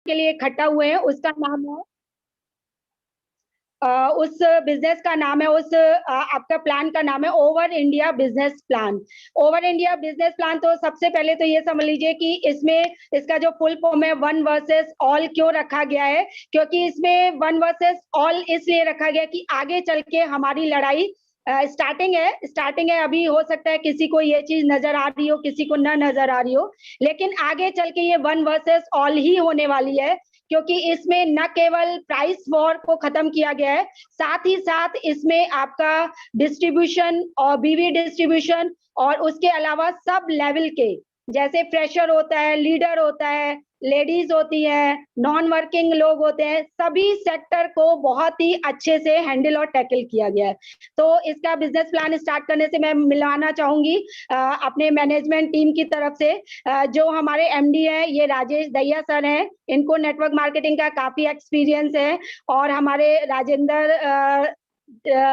के लिए इकट्ठा हुए हैं, उसका नाम है उस बिजनेस का नाम है, उस आपका प्लान का नाम है over India business plan. Over India business plan, तो सबसे पहले तो ये समझ लीजिए कि इसमें इसका जो फुल फॉर्म है वन वर्सेस ऑल क्यों रखा गया है, क्योंकि इसमें वन वर्सेस ऑल इसलिए रखा गया कि आगे चल के हमारी लड़ाई स्टार्टिंग है। अभी हो सकता है किसी को ये चीज नजर आ रही हो, किसी को ना नजर आ रही हो, लेकिन आगे चल के ये वन वर्सेस ऑल ही होने वाली है, क्योंकि इसमें न केवल प्राइस वॉर को खत्म किया गया है, साथ ही साथ इसमें आपका डिस्ट्रीब्यूशन और बीवी डिस्ट्रीब्यूशन और उसके अलावा सब लेवल के, जैसे फ्रेशर होता है, लीडर होता है, लेडीज होती है, नॉन वर्किंग लोग होते हैं, सभी सेक्टर को बहुत ही अच्छे से हैंडल और टैकल किया गया है। तो इसका बिजनेस प्लान स्टार्ट करने से मैं मिलवाना चाहूंगी अपने मैनेजमेंट टीम की तरफ से। जो हमारे एमडी हैं ये राजेश दहिया सर हैं, इनको नेटवर्क मार्केटिंग का काफी एक्सपीरियंस है, और हमारे राजेंद्र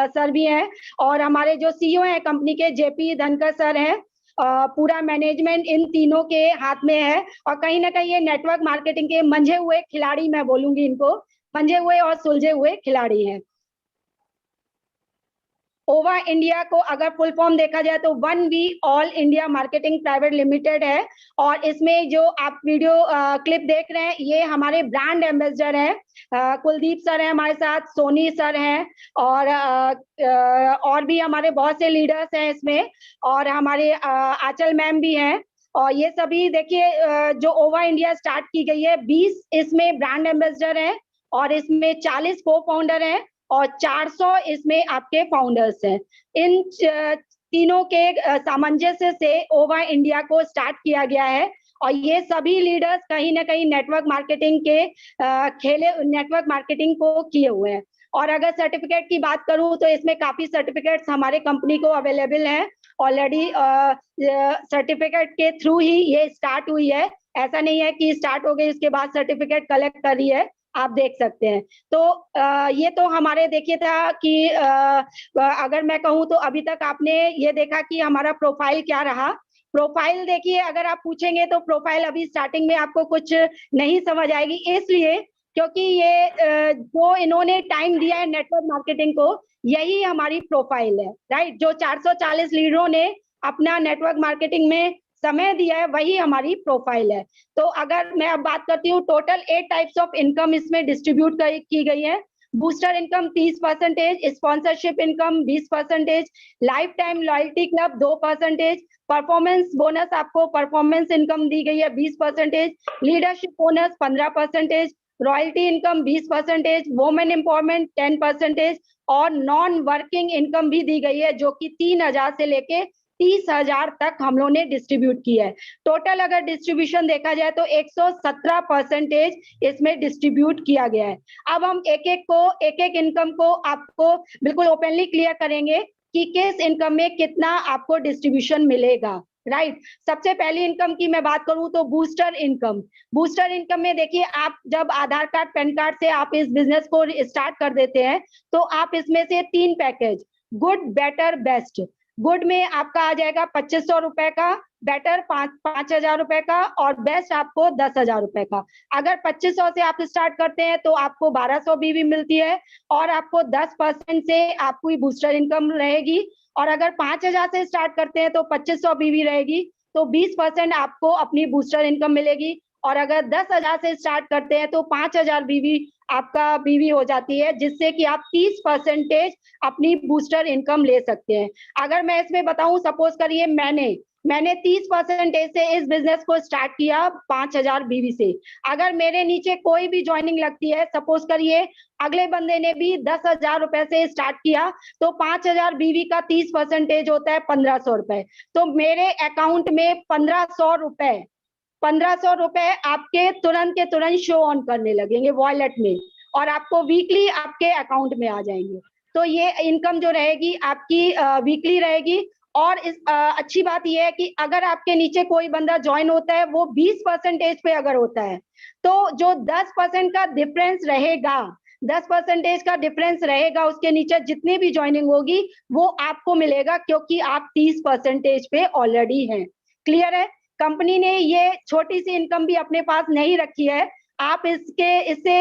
सर भी हैं, और हमारे जो सीईओ हैं कंपनी के जेपी धनकर सर हैं। पूरा मैनेजमेंट इन तीनों के हाथ में है, और कहीं ना कहीं ये नेटवर्क मार्केटिंग के मंझे हुए खिलाड़ी, मैं बोलूंगी इनको मंझे हुए और सुलझे हुए खिलाड़ी हैं। ओवर इंडिया को अगर फुल फॉर्म देखा जाए तो one V all India marketing private limited है, और इसमें जो आप वीडियो क्लिप देख रहे हैं ये हमारे ब्रांड एम्बेसडर हैं, कुलदीप सर हैं हमारे साथ, सोनी सर हैं, और भी हमारे बहुत से लीडर्स हैं इसमें, और हमारे आंचल मैम भी हैं। और ये सभी देखिए जो ओवर इंडिया स्टार्ट की गई है, 20 इसमें ब्रांड एम्बेसडर हैं, और इसमें 40 को फाउंडर हैं, और 400 इसमें आपके फाउंडर्स हैं। इन तीनों के सामंजस्य से ओवर इंडिया को स्टार्ट किया गया है, और ये सभी लीडर्स कहीं ना कहीं नेटवर्क मार्केटिंग के नेटवर्क मार्केटिंग को किए हुए हैं। और अगर सर्टिफिकेट की बात करूं तो इसमें काफी सर्टिफिकेट्स हमारे कंपनी को अवेलेबल हैं ऑलरेडी। सर्टिफिकेट के थ्रू ही ये स्टार्ट हुई है, ऐसा नहीं है कि स्टार्ट हो गई उसके बाद सर्टिफिकेट कलेक्ट कर रही है, आप देख सकते हैं। तो ये तो हमारे देखिए था कि अगर मैं कहूँ तो अभी तक आपने ये देखा कि हमारा प्रोफाइल क्या रहा। प्रोफाइल देखिए, अगर आप पूछेंगे तो प्रोफाइल अभी स्टार्टिंग में आपको कुछ नहीं समझ आएगी, इसलिए क्योंकि ये जो इन्होंने टाइम दिया है नेटवर्क मार्केटिंग को, यही हमारी प्रोफाइल है, राइट। जो 440 लीडरों ने अपना नेटवर्क मार्केटिंग में समय दिया है, वही हमारी प्रोफाइल है। तो अगर मैं अब बात करती हूँ, टोटल 8 टाइप्स ऑफ इनकम इसमें डिस्ट्रीब्यूट की गई है। Booster income 30%, sponsorship income 20%, life time loyalty club 2%, performance bonus आपको परफॉर्मेंस इनकम दी गई है 20%, leadership bonus 15%, royalty income 20%, women empowerment 10%, और नॉन वर्किंग इनकम भी दी गई है जो कि 3,000 से लेके 30,000 तक हम लोगों ने डिस्ट्रीब्यूट किया है। टोटल अगर डिस्ट्रीब्यूशन देखा जाए तो 117% इसमें डिस्ट्रीब्यूट किया गया है। अब हम एक एक इनकम को आपको बिल्कुल ओपनली क्लियर करेंगे कि किस इनकम में कितना आपको डिस्ट्रीब्यूशन मिलेगा, राइट। सबसे पहली इनकम की मैं बात करूं तो बूस्टर इनकम। बूस्टर इनकम में देखिए, आप जब आधार कार्ड पैन कार्ड से आप इस बिजनेस को स्टार्ट कर देते हैं तो आप इसमें से 3 package, good, better, best. Good में आपका आ जाएगा 2500 रुपए का, बेटर 5,000 रुपए का, और बेस्ट आपको 10,000 रुपए का। अगर 2500 से आप स्टार्ट करते हैं तो आपको 1200 बीवी मिलती है, और आपको 10% से आपकी बूस्टर इनकम रहेगी। और अगर 5,000 से स्टार्ट करते हैं तो 2500 बीवी रहेगी, तो 20% आपको अपनी बूस्टर इनकम मिलेगी। और अगर 10,000 से स्टार्ट करते हैं तो 5,000 बीवी आपका बीवी हो जाती है, जिससे कि आप 30% अपनी बूस्टर इनकम ले सकते हैं। अगर मैं इसमें बताऊं, सपोज करिए मैंने 30% से इस बिजनेस को स्टार्ट किया 5,000 बीवी से। अगर मेरे नीचे कोई भी ज्वाइनिंग लगती है, सपोज करिए अगले बंदे ने भी 10,000 रुपए से स्टार्ट किया, तो 5,000 बीवी का 30% होता है 1,500 रुपए। तो मेरे अकाउंट में 1,500 रुपए आपके तुरंत के तुरंत शो ऑन करने लगेंगे वॉलेट में, और आपको वीकली आपके अकाउंट में आ जाएंगे। तो ये इनकम जो रहेगी आपकी वीकली रहेगी। और इस अच्छी बात यह है कि अगर आपके नीचे कोई बंदा ज्वाइन होता है, वो 20% पे अगर होता है, तो जो 10% का डिफरेंस रहेगा, 10% का डिफरेंस रहेगा, उसके नीचे जितनी भी ज्वाइनिंग होगी वो आपको मिलेगा, क्योंकि आप 30% पे ऑलरेडी हैं। क्लियर है। कंपनी ने ये छोटी सी इनकम भी अपने पास नहीं रखी है, आप इससे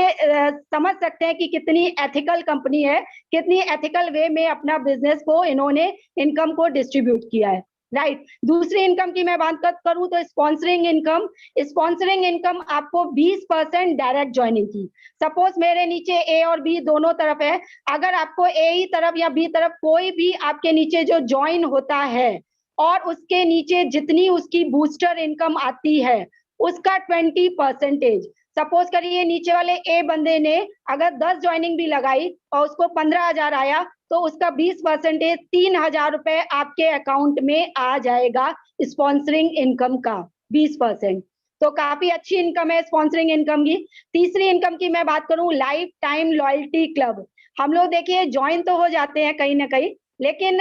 समझ सकते हैं कि कितनी एथिकल कंपनी है, कितनी एथिकल वे में अपना बिजनेस को इन्होंने इनकम को डिस्ट्रीब्यूट किया है, राइट। दूसरी इनकम की मैं बात करूं तो स्पॉन्सरिंग इनकम। स्पॉन्सरिंग इनकम आपको 20% डायरेक्ट ज्वाइनिंग की। सपोज मेरे नीचे ए और बी दोनों तरफ है, अगर आपको ए ही तरफ या बी तरफ कोई भी आपके नीचे जो ज्वाइन होता है और उसके नीचे जितनी उसकी बूस्टर इनकम आती है उसका 20%, सपोज करिए नीचे वाले ए बंदे ने अगर 10 ज्वाइनिंग भी लगाई और उसको 15,000 आया तो उसका 20%, 3,000 रुपए आपके अकाउंट में आ जाएगा स्पॉन्सरिंग इनकम का 20%। तो काफी अच्छी इनकम है स्पॉन्सरिंग इनकम की। तीसरी इनकम की मैं बात करूं, लाइफ टाइम लॉयल्टी क्लब। हम लोग देखिए ज्वाइन तो हो जाते हैं कहीं ना कहीं, लेकिन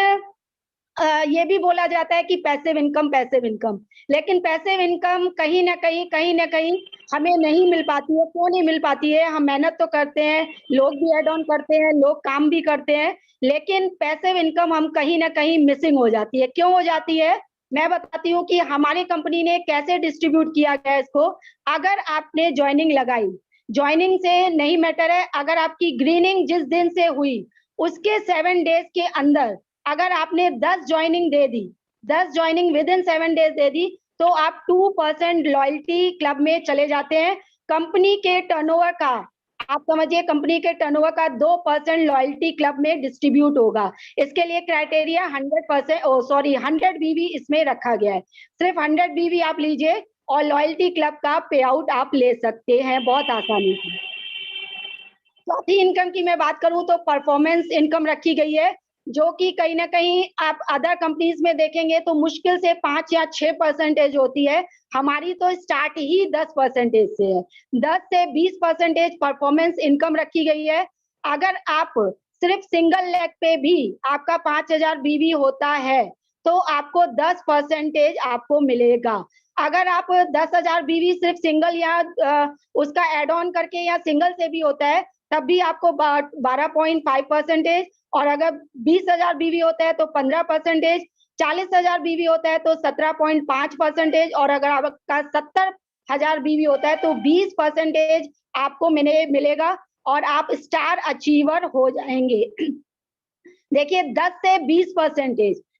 ये भी बोला जाता है कि पैसिव इनकम, लेकिन पैसिव इनकम कहीं ना कहीं हमें नहीं मिल पाती है। क्यों नहीं मिल पाती है? हम मेहनत तो करते हैं, लोग भी एड ऑन करते हैं, लोग काम भी करते हैं, लेकिन पैसिव इनकम हम कहीं ना कहीं मिसिंग हो जाती है। क्यों हो जाती है? मैं बताती हूँ कि हमारी कंपनी ने कैसे डिस्ट्रीब्यूट किया गया इसको। अगर आपने ज्वाइनिंग लगाई, ज्वाइनिंग से नहीं मैटर है, अगर आपकी ग्रीनिंग जिस दिन से हुई उसके 7 डेज के अंदर अगर आपने 10 ज्वाइनिंग दे दी, 10 ज्वाइनिंग विद इन 7 डेज दे दी, तो आप 2% लॉयल्टी क्लब में चले जाते हैं। कंपनी के टर्नओवर का, आप समझिए कंपनी के टर्नओवर का 2% लॉयल्टी क्लब में डिस्ट्रीब्यूट होगा। इसके लिए क्राइटेरिया 100 बीवी इसमें रखा गया है। सिर्फ 100 बीवी आप लीजिए और लॉयल्टी क्लब का पे आउट आप ले सकते हैं बहुत आसानी से। चौथी इनकम की मैं बात करूं तो परफॉर्मेंस इनकम रखी गई है, जो कि कहीं ना कहीं आप अदर कंपनीज में देखेंगे तो मुश्किल से 5 या 6% होती है। हमारी तो स्टार्ट ही 10% से है। 10 से 20% परफॉर्मेंस इनकम रखी गई है। अगर आप सिर्फ सिंगल लेग पे भी आपका 5,000 बीवी होता है तो आपको 10% आपको मिलेगा। अगर आप 10,000 बीवी सिर्फ सिंगल या उसका एड ऑन करके या सिंगल से भी होता है तब भी आपको 12.5%, और अगर 20,000 बीवी होता है तो 15%, 40,000 बीवी होता है तो 17.5%, और अगर आपका 70,000 बीवी होता है तो 20% आपको मिलेगा और आप स्टार अचीवर हो जाएंगे। देखिए 10 से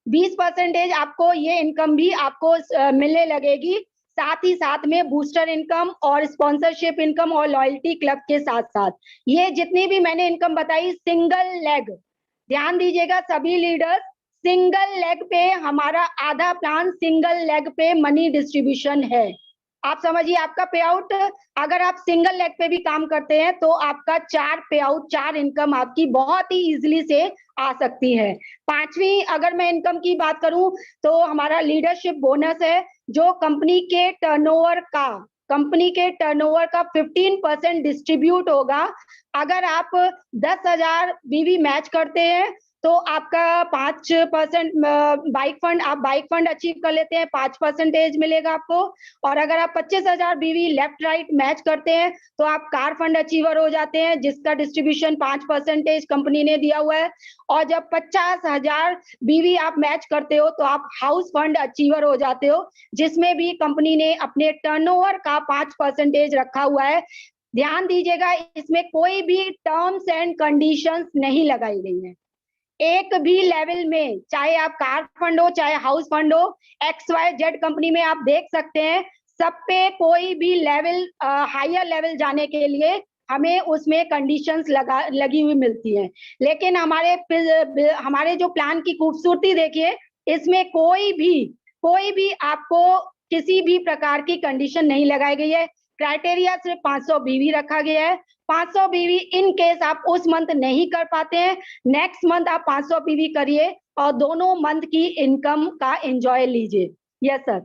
20% आपको ये इनकम भी आपको मिलने लगेगी, साथ ही साथ में बूस्टर इनकम और स्पॉन्सरशिप इनकम और लॉयल्टी क्लब के साथ साथ ये जितनी भी मैंने इनकम बताई सिंगल लेग, ध्यान दीजिएगा सभी लीडर्स, सिंगल लेग पे हमारा आधा प्लान सिंगल लेग पे मनी डिस्ट्रीब्यूशन है। आप समझिए आपका पे आउट, अगर आप सिंगल लेग पे भी काम करते हैं तो आपका 4 पे आउट, 4 इनकम आपकी बहुत ही इजीली से आ सकती है। पांचवी अगर मैं इनकम की बात करूं तो हमारा लीडरशिप बोनस है, जो कंपनी के टर्नओवर का 15% डिस्ट्रीब्यूट होगा। अगर आप 10,000 बीवी मैच करते हैं तो आपका 5% बाइक फंड, आप बाइक फंड अचीव कर लेते हैं 5% मिलेगा आपको। और अगर आप 25,000 बीवी लेफ्ट राइट मैच करते हैं तो आप कार फंड अचीवर हो जाते हैं, जिसका डिस्ट्रीब्यूशन 5% कंपनी ने दिया हुआ है। और जब 50,000 बीवी आप मैच करते हो तो आप हाउस फंड अचीवर हो जाते हो, जिसमें भी कंपनी ने अपने टर्नओवर का 5% रखा हुआ है। ध्यान दीजिएगा इसमें कोई भी टर्म्स एंड कंडीशंस नहीं लगाई गई है। एक भी लेवल में, चाहे आप कार फंड हो चाहे हाउस फंड हो, XYZ कंपनी में आप देख सकते हैं सब पे कोई भी लेवल हायर लेवल जाने के लिए हमें उसमें कंडीशंस लगी हुई मिलती हैं। लेकिन हमारे जो प्लान की खूबसूरती देखिए, इसमें कोई भी आपको किसी भी प्रकार की कंडीशन नहीं लगाई गई है। क्राइटेरिया सिर्फ 500 बीवी रखा गया है। 500 बीवी इन केस आप उस मंथ नहीं कर पाते हैं, नेक्स्ट मंथ आप 500 बीवी करिए और दोनों मंथ की इनकम का एंजॉय लीजिए। Yes sir.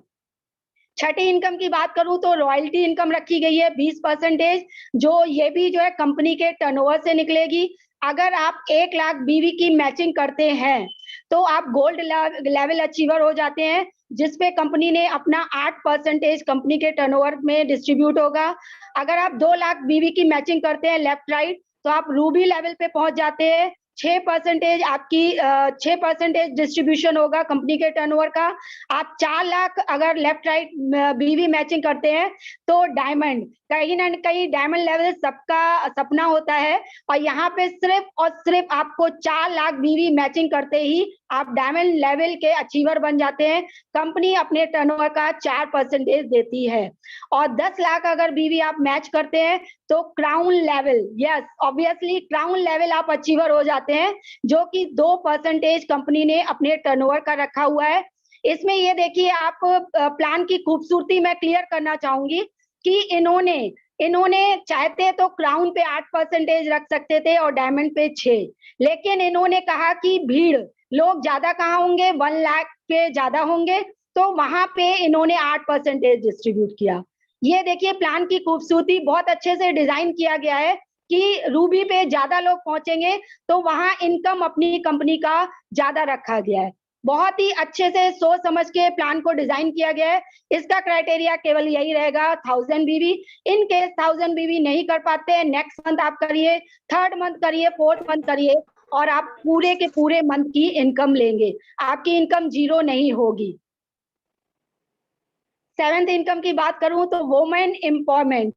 छठी इनकम की बात करूं तो रॉयल्टी इनकम रखी गई है 20%, जो ये भी जो है कंपनी के टर्नओवर से निकलेगी। अगर आप 1 लाख बीवी की मैचिंग करते हैं तो आप गोल्ड लेवल अचीवर हो जाते हैं, जिसपे कंपनी ने अपना 8% कंपनी के टर्नओवर में डिस्ट्रीब्यूट होगा। अगर आप 2 लाख बीवी की मैचिंग करते हैं लेफ्ट राइट तो आप रूबी लेवल पे पहुंच जाते हैं, 6% आपकी 6% डिस्ट्रीब्यूशन होगा कंपनी के टर्नओवर का। आप 4 लाख अगर लेफ्ट राइट बीवी मैचिंग करते हैं तो डायमंड, कहीं ना कहीं डायमंड लेवल सबका सपना होता है, और यहाँ पे सिर्फ और सिर्फ आपको 4 लाख बीवी मैचिंग करते ही आप डायमंड लेवल के अचीवर बन जाते हैं। कंपनी अपने टर्नओवर का 4% देती है, और 10 लाख अगर बीवी आप मैच करते हैं तो crown level, yes obviously crown level आप अचीवर हो जाते हैं, जो कि 2% कंपनी ने अपने टर्नओवर का रखा हुआ है। इसमें ये देखिए, आप प्लान की खूबसूरती मैं क्लियर करना चाहूंगी कि इन्होंने चाहते तो क्राउन पे 8% रख सकते थे और डायमंड पे 6, लेकिन इन्होंने कहा कि भीड़ लोग ज्यादा कहाँ होंगे, 1 लाख पे ज्यादा होंगे, तो वहां पे इन्होंने 8% डिस्ट्रीब्यूट किया। ये देखिए प्लान की खूबसूरती, बहुत अच्छे से डिजाइन किया गया है कि रूबी पे ज्यादा लोग पहुंचेंगे तो वहां इनकम अपनी कंपनी का ज्यादा रखा गया है। बहुत ही अच्छे से सोच समझ के प्लान को डिजाइन किया गया है। इसका क्राइटेरिया केवल यही रहेगा 1000 बीवी। इन केस 1000 बीवी नहीं कर पाते हैं, नेक्स्ट मंथ आप करिए, थर्ड मंथ करिए, फोर्थ मंथ करिए, और आप पूरे के पूरे मंथ की इनकम लेंगे, आपकी इनकम जीरो नहीं होगी। 7th इनकम की बात करूं तो वुमेन एम्पावरमेंट,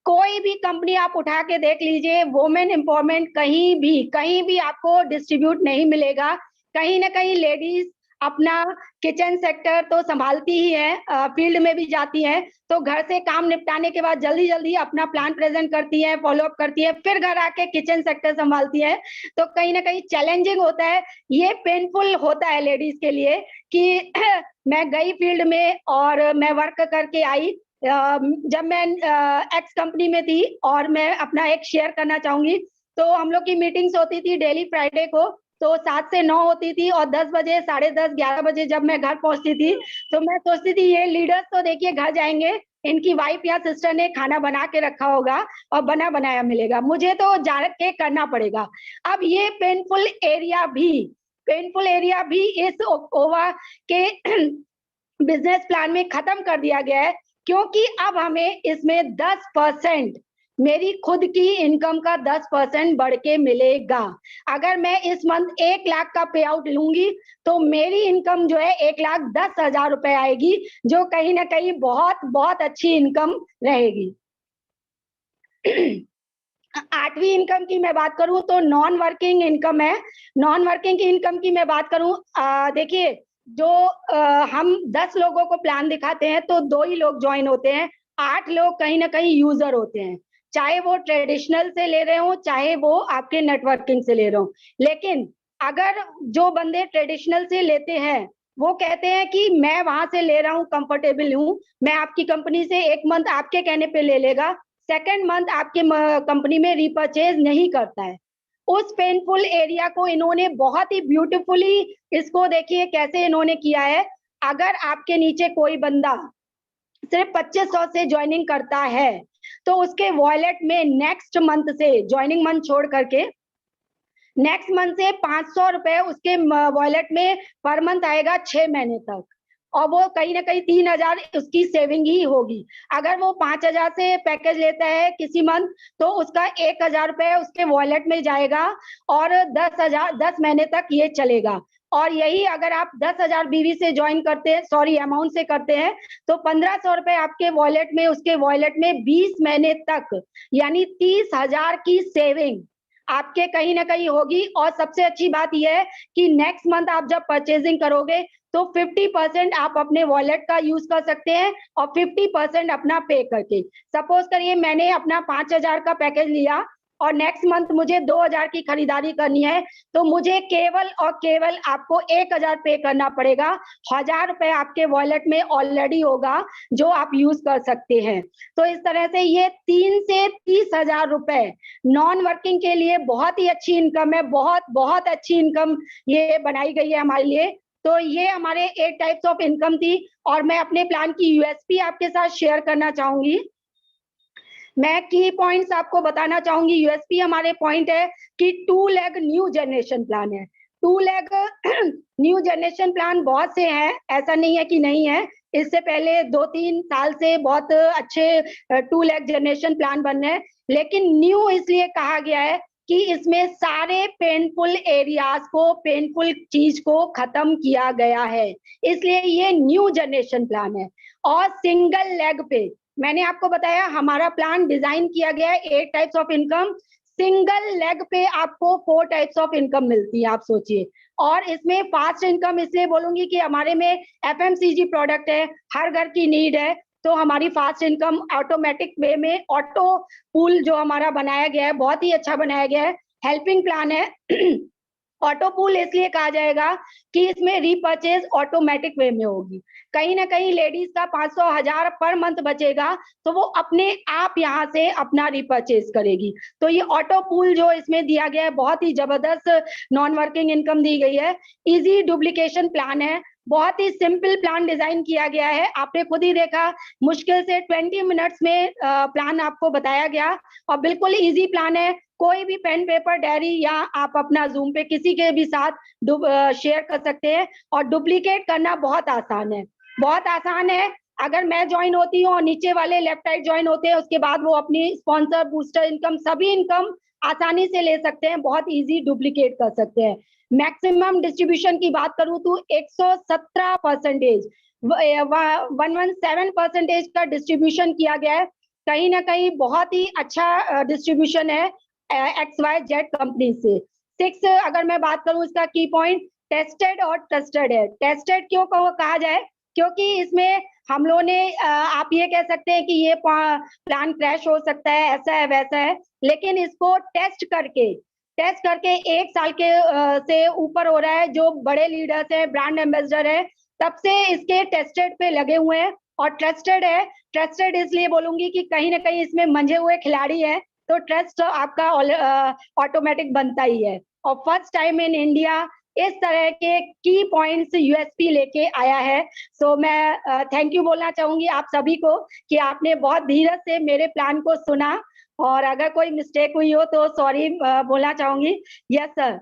कोई भी कंपनी आप उठा के देख लीजिए, वुमेन एम्पावरमेंट कहीं भी आपको डिस्ट्रीब्यूट नहीं मिलेगा। कहीं ना कहीं लेडीज अपना किचन सेक्टर तो संभालती ही है, फील्ड में भी जाती हैं, तो घर से काम निपटाने के बाद जल्दी जल्दी अपना प्लान प्रेजेंट करती है, फॉलोअप करती है, फिर घर आके किचन सेक्टर संभालती है, तो कहीं ना कहीं चैलेंजिंग होता है, ये पेनफुल होता है लेडीज के लिए कि मैं गई फील्ड में और मैं वर्क करके आई। जब मैं एक्स कंपनी में थी, और मैं अपना एक शेयर करना चाहूंगी, तो हम लोग की मीटिंग्स होती थी डेली फ्राइडे को, तो 7 से 9 होती थी, और 10 बजे, 10:30, 11 बजे जब मैं घर पहुंचती थी तो मैं सोचती थी ये लीडर्स तो देखिए घर जाएंगे, इनकी वाइफ या सिस्टर ने खाना बना के रखा होगा और बना बनाया मिलेगा, मुझे तो जा के करना पड़ेगा। अब ये पेनफुल एरिया भी इस ओवा के बिजनेस प्लान में खत्म कर दिया गया है, क्योंकि अब हमें इसमें 10%, मेरी खुद की इनकम का 10% बढ़ के मिलेगा। अगर मैं इस मंथ 1 लाख का पे आउट लूंगी तो मेरी इनकम जो है 1,10,000 रुपए आएगी, जो कहीं ना कहीं बहुत बहुत अच्छी इनकम रहेगी। 8वीं इनकम की मैं बात करूं तो नॉन वर्किंग इनकम है। नॉन वर्किंग की इनकम की मैं बात करूं, देखिए जो हम 10 लोगों को प्लान दिखाते हैं तो 2 ही लोग ज्वाइन होते हैं, 8 लोग कहीं ना कहीं यूजर होते हैं, चाहे वो ट्रेडिशनल से ले रहे हो, चाहे वो आपके नेटवर्किंग से ले रहे हो। लेकिन अगर जो बंदे ट्रेडिशनल से लेते हैं वो कहते हैं कि मैं वहां से ले रहा हूँ, कंफर्टेबल हूँ, मैं आपकी कंपनी से 1 मंथ आपके कहने पे ले लेगा, सेकेंड मंथ आपके कंपनी में रिपर्चेज नहीं करता है। उस पेनफुल एरिया को इन्होंने बहुत ही ब्यूटीफुली, इसको देखिए कैसे इन्होंने किया है। अगर आपके नीचे कोई बंदा सिर्फ 2500 से ज्वाइनिंग करता है तो उसके वॉलेट में नेक्स्ट मंथ से, ज्वाइनिंग मंथ छोड़ करके नेक्स्ट मंथ से 500 रुपए उसके वॉलेट में पर मंथ आएगा 6 महीने तक, और वो कहीं ना कहीं 3000 उसकी सेविंग ही होगी। अगर वो 5000 से पैकेज लेता है किसी मंथ तो उसका 1000 रुपए उसके वॉलेट में जाएगा, और 10 महीने तक ये चलेगा। और यही अगर आप 10,000 बीवी से ज्वाइन करते हैं, सॉरी अमाउंट से करते हैं, तो 1500 रुपए आपके वॉलेट में, उसके वॉलेट में 20 महीने तक, यानी 30,000 की सेविंग आपके कहीं ना कहीं होगी। और सबसे अच्छी बात यह है कि नेक्स्ट मंथ आप जब परचेजिंग करोगे तो 50% आप अपने वॉलेट का यूज कर सकते हैं और 50% अपना पे करके। सपोज करिए मैंने अपना 5,000 का पैकेज लिया और नेक्स्ट मंथ मुझे 2,000 की खरीदारी करनी है, तो मुझे केवल और केवल आपको 1,000 पे करना पड़ेगा। 1,000 रुपए आपके वॉलेट में ऑलरेडी होगा जो आप यूज कर सकते हैं। तो इस तरह से ये 3 से 30,000 रुपए नॉन वर्किंग के लिए बहुत ही अच्छी इनकम है, बहुत बहुत अच्छी इनकम ये बनाई गई है हमारे लिए। तो ये हमारे 8 टाइप्स ऑफ इनकम थी, और मैं अपने प्लान की यूएसपी आपके साथ शेयर करना चाहूंगी। मैं की पॉइंट्स आपको बताना चाहूंगी। यूएसपी हमारे पॉइंट है कि 2 लेग न्यू जनरेशन प्लान है। 2 लेग न्यू जनरेशन प्लान बहुत से हैं, ऐसा नहीं है कि नहीं है, इससे पहले 2-3 साल से बहुत अच्छे 2 लेग जनरेशन प्लान बन रहे हैं, लेकिन न्यू इसलिए कहा गया है कि इसमें सारे पेनफुल एरियाज को, पेनफुल चीज को खत्म किया गया है, इसलिए ये न्यू जनरेशन प्लान है। और सिंगल लेग पे मैंने आपको बताया हमारा प्लान डिजाइन किया गया है 8 types of income, single leg पे आपको 4 टाइप्स ऑफ इनकम मिलती है, आप सोचिए। और इसमें फास्ट इनकम इसलिए बोलूंगी कि हमारे में एफएमसीजी प्रोडक्ट है, हर घर की नीड है, तो हमारी फास्ट इनकम ऑटोमेटिक वे में ऑटो पूल जो हमारा बनाया गया है, बहुत ही अच्छा बनाया गया है, हेल्पिंग प्लान है। ऑटो पूल इसलिए कहा जाएगा कि इसमें रीपर्चेज ऑटोमेटिक वे में होगी। कहीं ना कहीं लेडीज का 500,000 पर मंथ बचेगा, तो वो अपने आप यहाँ से अपना रीपर्चेज करेगी। तो ये ऑटो पूल जो इसमें दिया गया है, बहुत ही जबरदस्त नॉन वर्किंग इनकम दी गई है। इजी डुप्लीकेशन प्लान है, बहुत ही सिंपल प्लान डिजाइन किया गया है, आपने खुद ही देखा, मुश्किल से 20 मिनट्स में प्लान आपको बताया गया, और बिल्कुल इजी प्लान है। कोई भी पेन पेपर डायरी या आप अपना जूम पे किसी के भी साथ शेयर कर सकते हैं, और डुप्लीकेट करना बहुत आसान है, बहुत आसान है। अगर मैं ज्वाइन होती हूँ और नीचे वाले लेफ्ट राइट ज्वाइन होते हैं, उसके बाद वो अपनी स्पॉन्सर, बूस्टर इनकम, सभी इनकम आसानी से ले सकते हैं, बहुत इजी डुप्लीकेट कर सकते हैं। मैक्सिमम डिस्ट्रीब्यूशन की बात करूं तो 117%, 117% का डिस्ट्रीब्यूशन किया गया है। कहीं ना कहीं बहुत ही अच्छा डिस्ट्रीब्यूशन है XYZ कंपनी से। 6 अगर मैं बात करूं इसका की पॉइंट, टेस्टेड और ट्रस्टेड है। टेस्टेड क्यों कहा जाए, क्योंकि इसमें हम लोगों ने आप ये कह सकते हैं कि ये प्लान क्रैश हो सकता है, ऐसा है वैसा है, लेकिन इसको टेस्ट करके 1 साल के से ऊपर हो रहा है, जो बड़े लीडर्स हैं, ब्रांड एम्बेसडर है, तब से इसके टेस्टेड पे लगे हुए हैं। और ट्रस्टेड है, ट्रस्टेड इसलिए बोलूंगी कि कहीं ना कहीं इसमें मंजे हुए खिलाड़ी है, तो ट्रस्ट आपका ऑटोमेटिक बनता ही है। और फर्स्ट टाइम इन इंडिया इस तरह के की पॉइंट्स यूएसपी लेके आया है। सो मैं थैंक यू बोलना चाहूंगी आप सभी को कि आपने बहुत धीरज से मेरे प्लान को सुना, और अगर कोई मिस्टेक हुई हो तो सॉरी बोलना चाहूंगी। Yes sir.